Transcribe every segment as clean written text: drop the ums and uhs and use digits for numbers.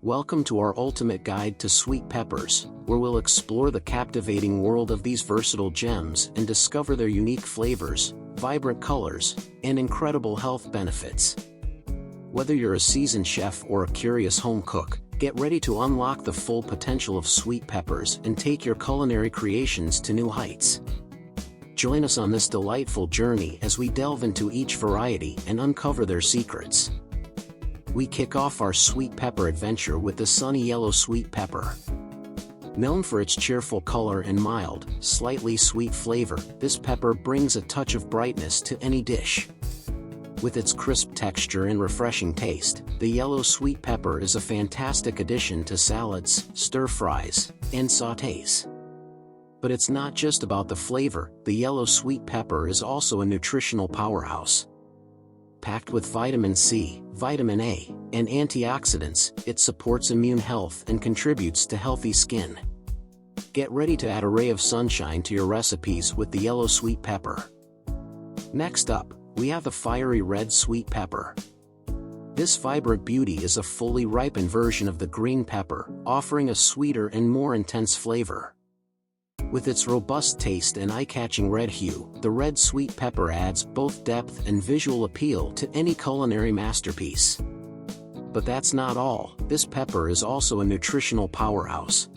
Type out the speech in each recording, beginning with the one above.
Welcome to our ultimate guide to sweet peppers, where we'll explore the captivating world of these versatile gems and discover their unique flavors, vibrant colors, and incredible health benefits. Whether you're a seasoned chef or a curious home cook, get ready to unlock the full potential of sweet peppers and take your culinary creations to new heights. Join us on this delightful journey as we delve into each variety and uncover their secrets. We kick off our sweet pepper adventure with the sunny yellow sweet pepper. Known for its cheerful color and mild, slightly sweet flavor, this pepper brings a touch of brightness to any dish. With its crisp texture and refreshing taste, the yellow sweet pepper is a fantastic addition to salads, stir-fries, and sautés. But it's not just about the flavor, the yellow sweet pepper is also a nutritional powerhouse. Packed with vitamin C, vitamin A, and antioxidants, it supports immune health and contributes to healthy skin. Get ready to add a ray of sunshine to your recipes with the yellow sweet pepper. Next up, we have the fiery red sweet pepper. This vibrant beauty is a fully ripened version of the green pepper, offering a sweeter and more intense flavor. With its robust taste and eye-catching red hue, the red sweet pepper adds both depth and visual appeal to any culinary masterpiece. But that's not all, this pepper is also a nutritional powerhouse.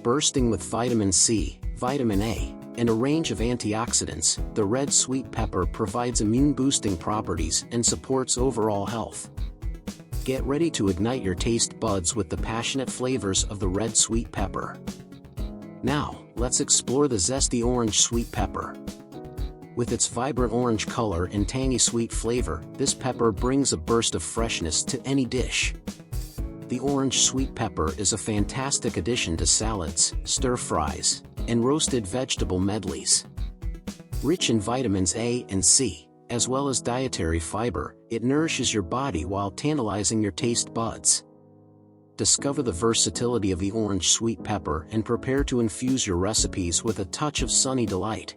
Bursting with vitamin C, vitamin A, and a range of antioxidants, the red sweet pepper provides immune-boosting properties and supports overall health. Get ready to ignite your taste buds with the passionate flavors of the red sweet pepper. Now, let's explore the zesty orange sweet pepper. With its vibrant orange color and tangy sweet flavor, this pepper brings a burst of freshness to any dish. The orange sweet pepper is a fantastic addition to salads, stir-fries, and roasted vegetable medleys. Rich in vitamins A and C, as well as dietary fiber, it nourishes your body while tantalizing your taste buds. Discover the versatility of the orange sweet pepper and prepare to infuse your recipes with a touch of sunny delight.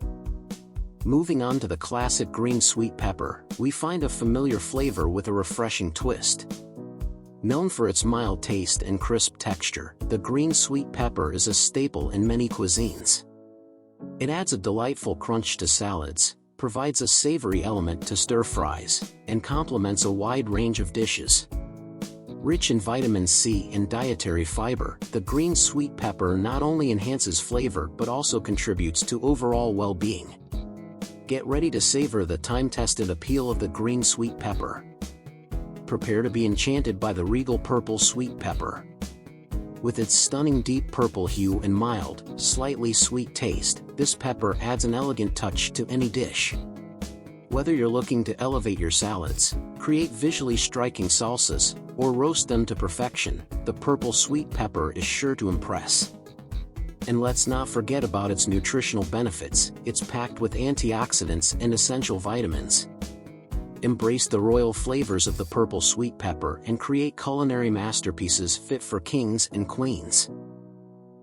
Moving on to the classic green sweet pepper, we find a familiar flavor with a refreshing twist. Known for its mild taste and crisp texture, the green sweet pepper is a staple in many cuisines. It adds a delightful crunch to salads, provides a savory element to stir-fries, and complements a wide range of dishes. Rich in vitamin C and dietary fiber, the green sweet pepper not only enhances flavor but also contributes to overall well-being. Get ready to savor the time-tested appeal of the green sweet pepper. Prepare to be enchanted by the regal purple sweet pepper. With its stunning deep purple hue and mild, slightly sweet taste, this pepper adds an elegant touch to any dish. Whether you're looking to elevate your salads, create visually striking salsas, or roast them to perfection, the purple sweet pepper is sure to impress. And let's not forget about its nutritional benefits, it's packed with antioxidants and essential vitamins. Embrace the royal flavors of the purple sweet pepper and create culinary masterpieces fit for kings and queens.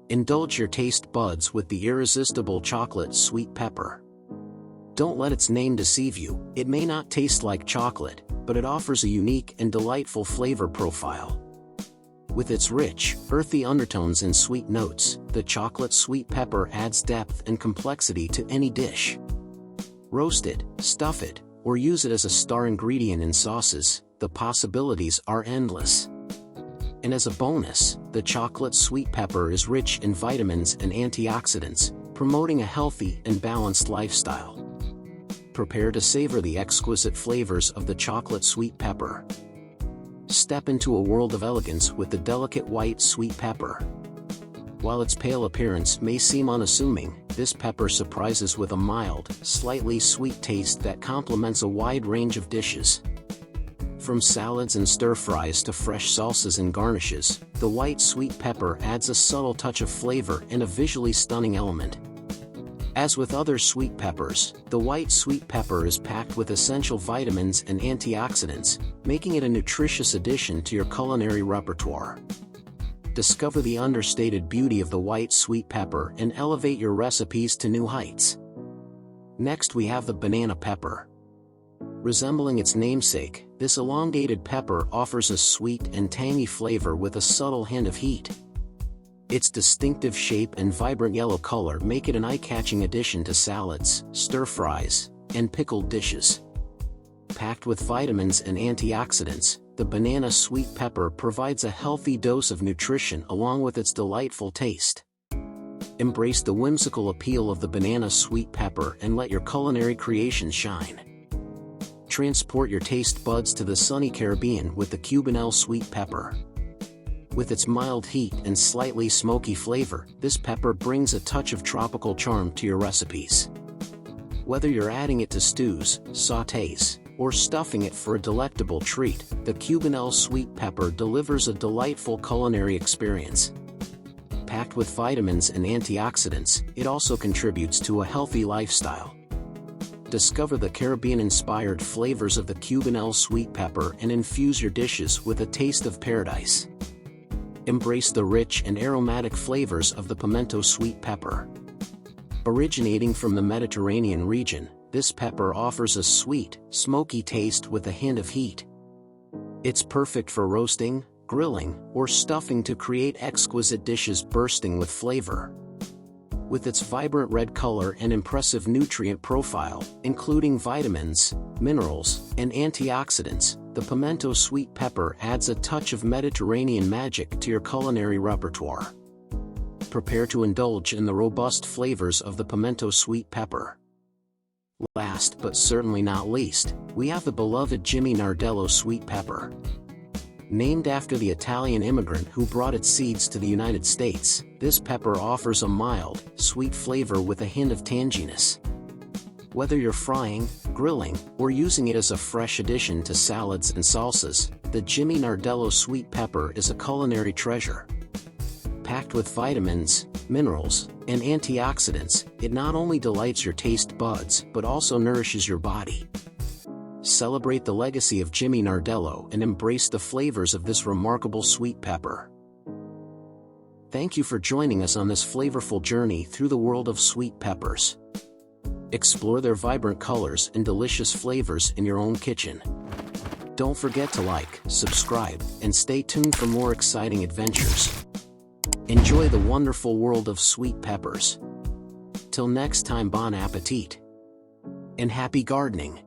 Indulge your taste buds with the irresistible chocolate sweet pepper. Don't let its name deceive you, it may not taste like chocolate, but it offers a unique and delightful flavor profile. With its rich, earthy undertones and sweet notes, the chocolate sweet pepper adds depth and complexity to any dish. Roast it, stuff it, or use it as a star ingredient in sauces, the possibilities are endless. And as a bonus, the chocolate sweet pepper is rich in vitamins and antioxidants, promoting a healthy and balanced lifestyle. Prepare to savor the exquisite flavors of the chocolate sweet pepper. Step into a world of elegance with the delicate white sweet pepper. While its pale appearance may seem unassuming, this pepper surprises with a mild, slightly sweet taste that complements a wide range of dishes. From salads and stir-fries to fresh salsas and garnishes, the white sweet pepper adds a subtle touch of flavor and a visually stunning element. As with other sweet peppers, the white sweet pepper is packed with essential vitamins and antioxidants, making it a nutritious addition to your culinary repertoire. Discover the understated beauty of the white sweet pepper and elevate your recipes to new heights. Next we have the banana pepper. Resembling its namesake, this elongated pepper offers a sweet and tangy flavor with a subtle hint of heat. Its distinctive shape and vibrant yellow color make it an eye-catching addition to salads, stir-fries, and pickled dishes. Packed with vitamins and antioxidants, the banana sweet pepper provides a healthy dose of nutrition along with its delightful taste. Embrace the whimsical appeal of the banana sweet pepper and let your culinary creations shine. Transport your taste buds to the sunny Caribbean with the Cubanelle sweet pepper. With its mild heat and slightly smoky flavor, this pepper brings a touch of tropical charm to your recipes. Whether you're adding it to stews, sautés, or stuffing it for a delectable treat, the Cubanelle sweet pepper delivers a delightful culinary experience. Packed with vitamins and antioxidants, it also contributes to a healthy lifestyle. Discover the Caribbean-inspired flavors of the Cubanelle sweet pepper and infuse your dishes with a taste of paradise. Embrace the rich and aromatic flavors of the pimento sweet pepper. Originating from the Mediterranean region, this pepper offers a sweet, smoky taste with a hint of heat. It's perfect for roasting, grilling, or stuffing to create exquisite dishes bursting with flavor. With its vibrant red color and impressive nutrient profile, including vitamins, minerals, and antioxidants, the pimento sweet pepper adds a touch of Mediterranean magic to your culinary repertoire. Prepare to indulge in the robust flavors of the pimento sweet pepper. Last but certainly not least, we have the beloved Jimmy Nardello sweet pepper. Named after the Italian immigrant who brought its seeds to the United States, this pepper offers a mild, sweet flavor with a hint of tanginess. Whether you're frying, grilling, or using it as a fresh addition to salads and salsas, the Jimmy Nardello sweet pepper is a culinary treasure. Packed with vitamins, minerals, and antioxidants, it not only delights your taste buds but also nourishes your body. Celebrate the legacy of Jimmy Nardello and embrace the flavors of this remarkable sweet pepper. Thank you for joining us on this flavorful journey through the world of sweet peppers. Explore their vibrant colors and delicious flavors in your own kitchen. Don't forget to like, subscribe, and stay tuned for more exciting adventures. Enjoy the wonderful world of sweet peppers. Till next time, bon appetit and happy gardening.